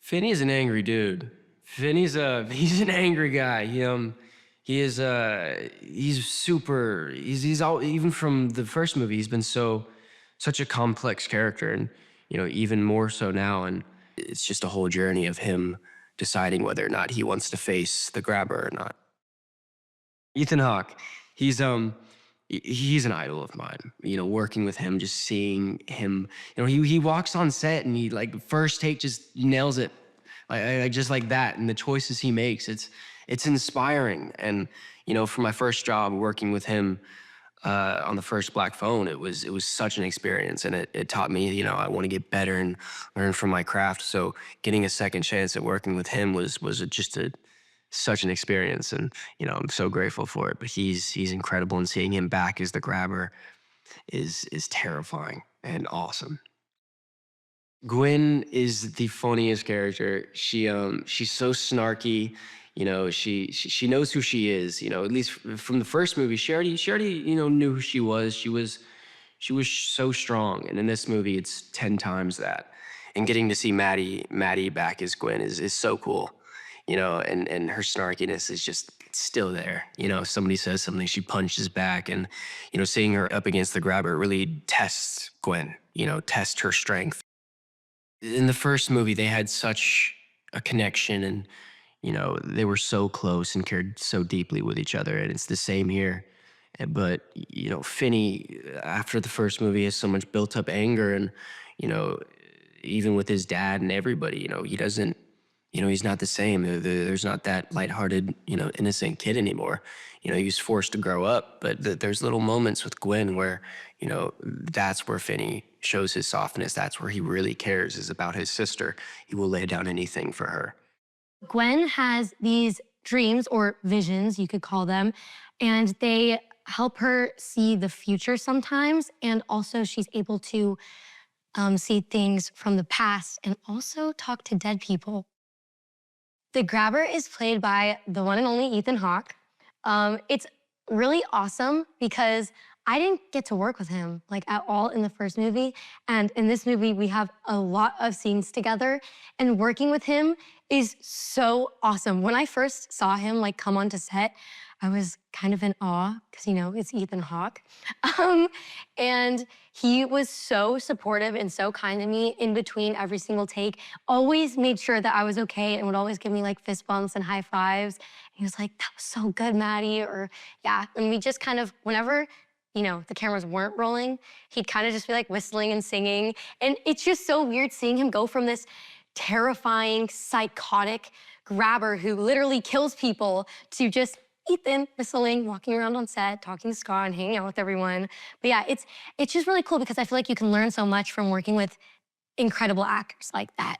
Finney's an angry dude. He's an angry guy. He's super. He's all, even from the first movie. He's been such a complex character, and even more so now. And it's just a whole journey of him deciding whether or not he wants to face the grabber or not. Ethan Hawke, he's he's an idol of mine. Working with him, just seeing him. He walks on set and he like first take just nails it, like just like that. And the choices he makes, it's inspiring. And for my first job working with him on the first Black Phone, it was such an experience, and it taught me I want to get better and learn from my craft. So getting a second chance at working with him was just such an experience, and I'm so grateful for it. But he's incredible, and seeing him back as the grabber is terrifying and awesome. Gwen is the funniest character. She's so snarky. She knows who she is. At least from the first movie, she already knew who she was. She was so strong, and in this movie, it's 10 times that. And getting to see Maddie back as Gwen is so cool. And her snarkiness is just still there. Somebody says something, she punches back, and seeing her up against the grabber really tests Gwen. Tests her strength. In the first movie, they had such a connection, and they were so close and cared so deeply with each other, and it's the same here. But Finney, after the first movie, has so much built up anger, and even with his dad and everybody, he doesn't. He's not the same. There's not that lighthearted, innocent kid anymore. He was forced to grow up. But there's little moments with Gwen where, that's where Finney shows his softness. That's where he really cares, is about his sister. He will lay down anything for her. Gwen has these dreams, or visions, you could call them, and they help her see the future sometimes. And also she's able to see things from the past and also talk to dead people. The grabber is played by the one and only Ethan Hawke. It's really awesome because I didn't get to work with him like at all in the first movie. And in this movie, we have a lot of scenes together, and working with him is so awesome. When I first saw him like come onto set, I was kind of in awe because, it's Ethan Hawke. And he was so supportive and so kind to me in between every single take, always made sure that I was okay, and would always give me like fist bumps and high fives. And he was like, "That was so good, Maddie," or yeah. And we just kind of, whenever, the cameras weren't rolling, he'd kind of just be like whistling and singing. And it's just so weird seeing him go from this terrifying, psychotic grabber who literally kills people to just Ethan whistling, walking around on set, talking to Scott and hanging out with everyone. But yeah, it's just really cool because I feel like you can learn so much from working with incredible actors like that.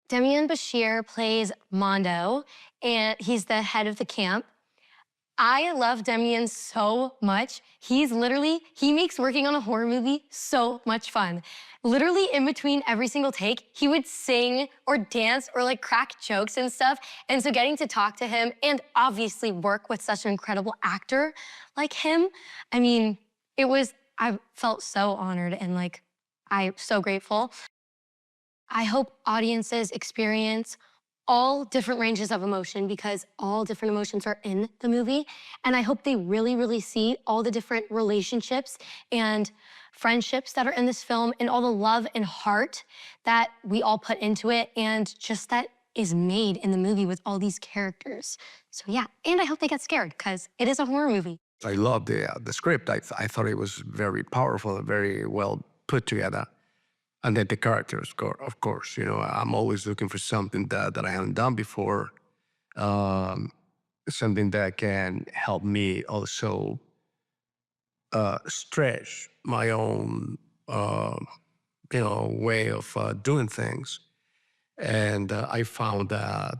Demián Bichir plays Mondo, and he's the head of the camp. I love Demián so much. He makes working on a horror movie so much fun. Literally in between every single take, he would sing or dance or like crack jokes and stuff. And so getting to talk to him and obviously work with such an incredible actor like him, I felt so honored and I'm so grateful. I hope audiences experience all different ranges of emotion because all different emotions are in the movie. And I hope they really, really see all the different relationships and friendships that are in this film and all the love and heart that we all put into it and just that is made in the movie with all these characters. So yeah, and I hope they get scared because it is a horror movie. I love the script. I thought it was very powerful, very well put together. And then the characters, of course, I'm always looking for something that I haven't done before, something that can help me also stretch my own, way of doing things. And I found that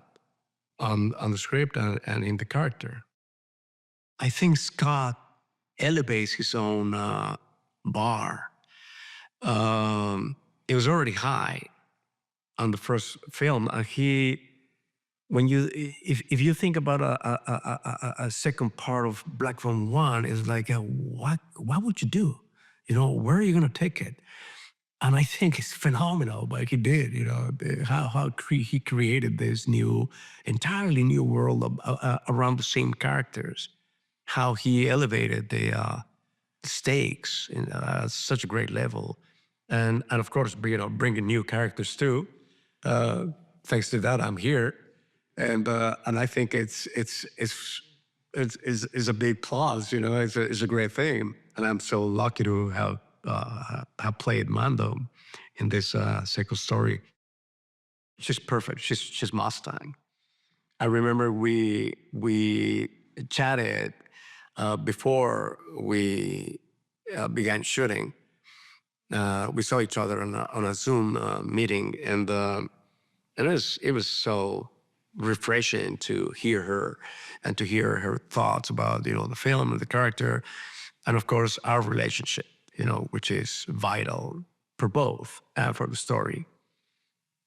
on the script and in the character. I think Scott elevates his own bar. It was already high on the first film. If you think about a second part of Black Phone 1, it's like, what would you do? Where are you going to take it? And I think it's phenomenal what he did, he created this entirely new world around the same characters, how he elevated the stakes in such a great level. And of course, bringing new characters too. Thanks to that, I'm here. And I think it's a big plus, it's a great thing. And I'm so lucky to have played Mando in this second story. She's perfect. She's Mustang. I remember we chatted before we began shooting. We saw each other on a Zoom meeting, and it was so refreshing to hear her and to hear her thoughts about the film and the character, and of course our relationship, which is vital for both and for the story.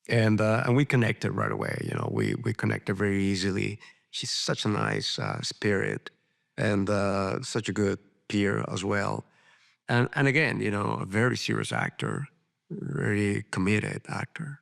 And we connected right away. We connected very easily. She's such a nice spirit, and such a good peer as well. And again, a very serious actor, very committed actor.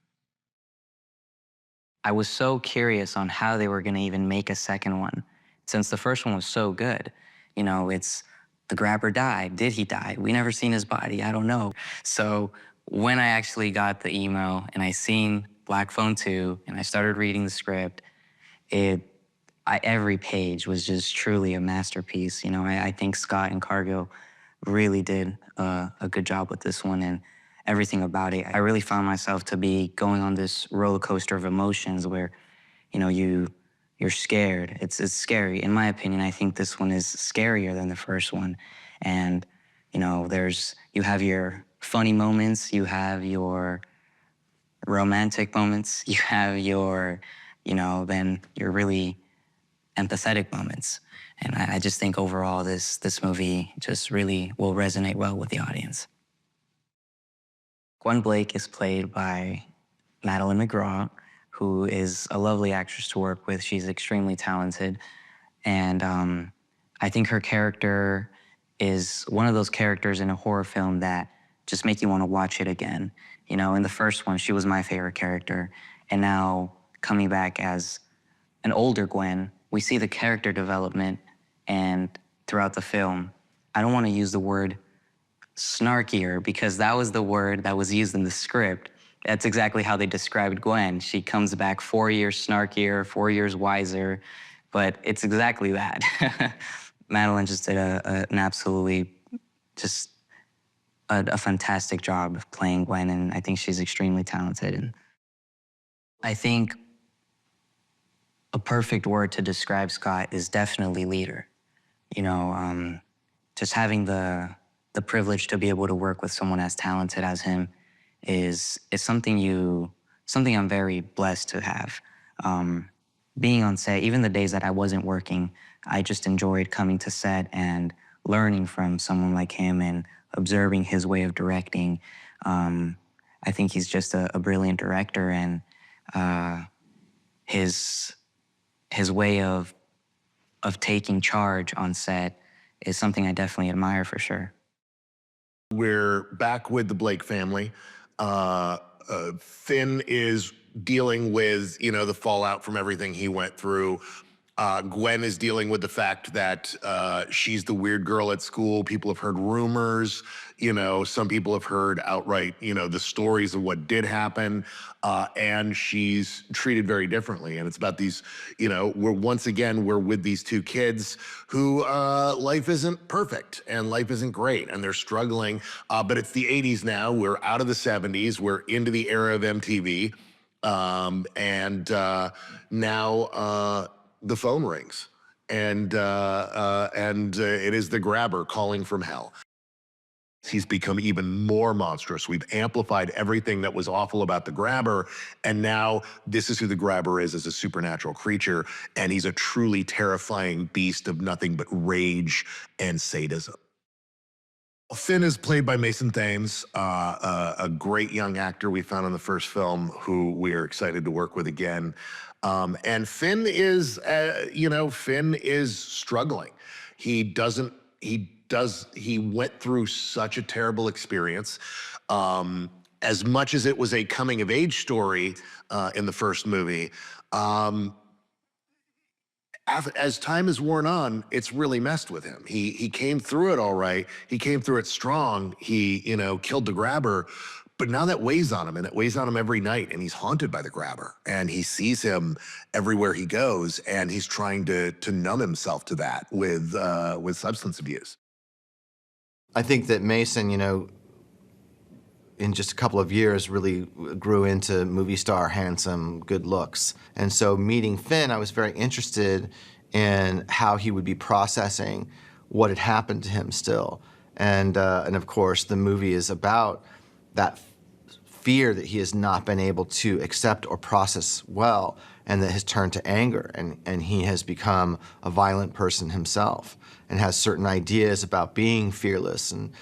I was so curious on how they were going to even make a second one, since the first one was so good. It's the grabber died. Did he die? We never seen his body. I don't know. So when I actually got the email and I seen Black Phone 2 and I started reading the script, every page was just truly a masterpiece. I think Scott and Cargill really did a good job with this one, and everything about it. I really found myself to be going on this roller coaster of emotions where, you're scared. It's scary. In my opinion, I think this one is scarier than the first one. And, you have your funny moments, you have your romantic moments, you have your, then your really empathetic moments. And I just think overall this movie just really will resonate well with the audience. Gwen Blake is played by Madeleine McGraw, who is a lovely actress to work with. She's extremely talented. And I think her character is one of those characters in a horror film that just make you want to watch it again. In the first one, she was my favorite character. And now coming back as an older Gwen, we see the character development, and throughout the film, I don't want to use the word snarkier because that was the word that was used in the script. That's exactly how they described Gwen. She comes back 4 years snarkier, 4 years wiser, but it's exactly that. Madeleine just did an absolutely just a fantastic job of playing Gwen, and I think she's extremely talented. And I think a perfect word to describe Scott is definitely leader. Just having the privilege to be able to work with someone as talented as him is something I'm very blessed to have. Being on set, even the days that I wasn't working, I just enjoyed coming to set and learning from someone like him and observing his way of directing. I think he's just a brilliant director, and his way of taking charge on set is something I definitely admire for sure. We're back with the Blake family. Finn is dealing with, the fallout from everything he went through. Gwen is dealing with the fact that she's the weird girl at school. People have heard rumors, some people have heard outright, the stories of what did happen, and she's treated very differently. And it's about these, we're with these two kids who life isn't perfect and life isn't great and they're struggling, but it's the 80s now. We're out of the 70s. We're into the era of MTV. And now the phone rings, and it is the grabber calling from hell. He's become even more monstrous. We've amplified everything that was awful about the grabber, and now this is who the grabber is as a supernatural creature, and he's a truly terrifying beast of nothing but rage and sadism. Finn is played by Mason Thames, a great young actor we found in the first film who we are excited to work with again. And Finn is, Finn is struggling. He went through such a terrible experience. as much as it was a coming of age story in the first movie, as time has worn on, it's really messed with him. He came through it all right. He came through it strong. He, killed the grabber. But now that weighs on him, and it weighs on him every night, and he's haunted by the grabber, and he sees him everywhere he goes, and he's trying to numb himself to that with substance abuse. I think that Mason, in just a couple of years, really grew into movie star, handsome, good looks. And so meeting Finn, I was very interested in how he would be processing what had happened to him still. And of course, the movie is about that fear that he has not been able to accept or process well, and that has turned to anger, and he has become a violent person himself, and has certain ideas about being fearless and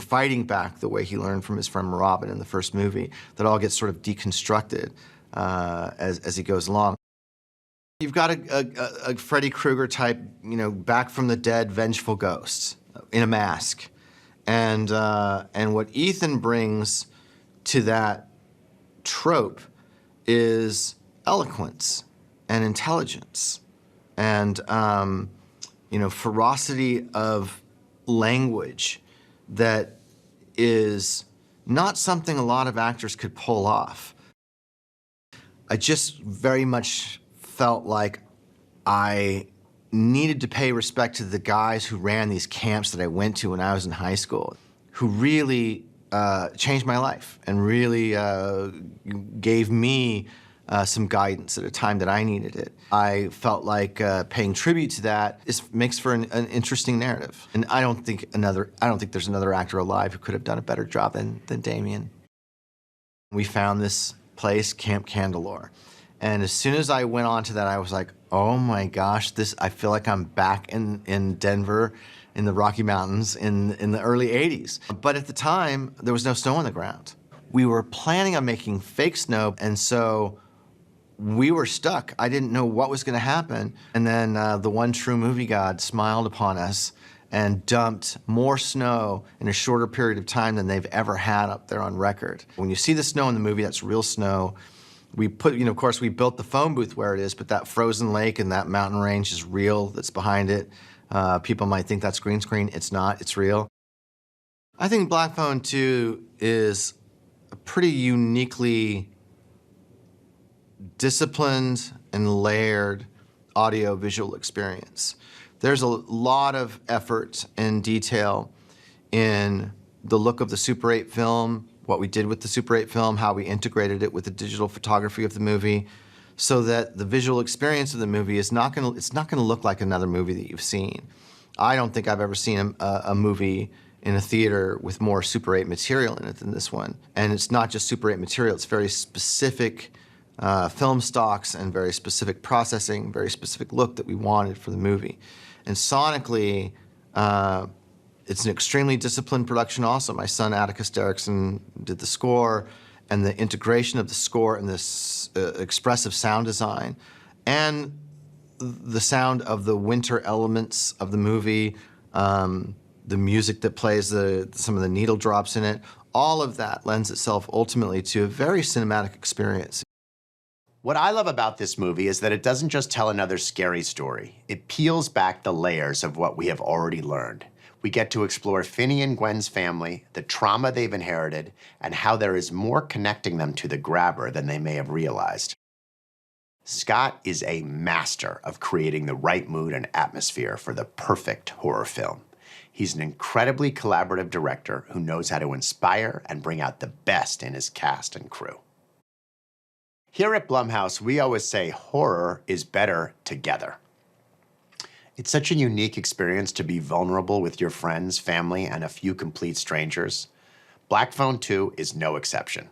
fighting back the way he learned from his friend Robin in the first movie. That all gets sort of deconstructed as he goes along. You've got a Freddy Krueger type, back from the dead, vengeful ghost in a mask, and what Ethan brings to that trope is eloquence and intelligence and ferocity of language that is not something a lot of actors could pull off. I just very much felt like I needed to pay respect to the guys who ran these camps that I went to when I was in high school, who really changed my life and really gave me some guidance at a time that I needed it. I felt like paying tribute to that makes for an interesting narrative. And I don't think there's another actor alive who could have done a better job than Demián. We found this place, Camp Candelore. And as soon as I went on to that, I was like, oh my gosh, I feel like I'm back in Denver, in the Rocky Mountains in the early 80s. But at the time, there was no snow on the ground. We were planning on making fake snow, and so we were stuck. I didn't know what was gonna happen. And then the one true movie god smiled upon us and dumped more snow in a shorter period of time than they've ever had up there on record. When you see the snow in the movie, that's real snow. We put, of course, we built the phone booth where it is, but that frozen lake and that mountain range is real, that's behind it. People might think that's green screen. It's not, it's real. I think Black Phone 2 is a pretty uniquely disciplined and layered audio-visual experience. There's a lot of effort and detail in the look of the Super 8 film, what we did with the Super 8 film, how we integrated it with the digital photography of the movie, so that the visual experience of the movie is not gonna look like another movie that you've seen. I don't think I've ever seen a movie in a theater with more Super 8 material in it than this one. And it's not just Super 8 material, it's very specific film stocks and very specific processing, very specific look that we wanted for the movie. And sonically, it's an extremely disciplined production also. My son Atticus Derrickson did the score, and the integration of the score and this expressive sound design, and the sound of the winter elements of the movie, the music that plays, some of the needle drops in it, all of that lends itself ultimately to a very cinematic experience. What I love about this movie is that it doesn't just tell another scary story. It peels back the layers of what we have already learned. We get to explore Finney and Gwen's family, the trauma they've inherited, and how there is more connecting them to the grabber than they may have realized. Scott is a master of creating the right mood and atmosphere for the perfect horror film. He's an incredibly collaborative director who knows how to inspire and bring out the best in his cast and crew. Here at Blumhouse, we always say horror is better together. It's such a unique experience to be vulnerable with your friends, family, and a few complete strangers. Black Phone 2 is no exception.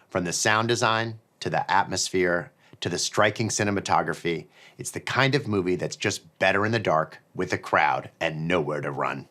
From the sound design, to the atmosphere, to the striking cinematography, it's the kind of movie that's just better in the dark, with a crowd, and nowhere to run.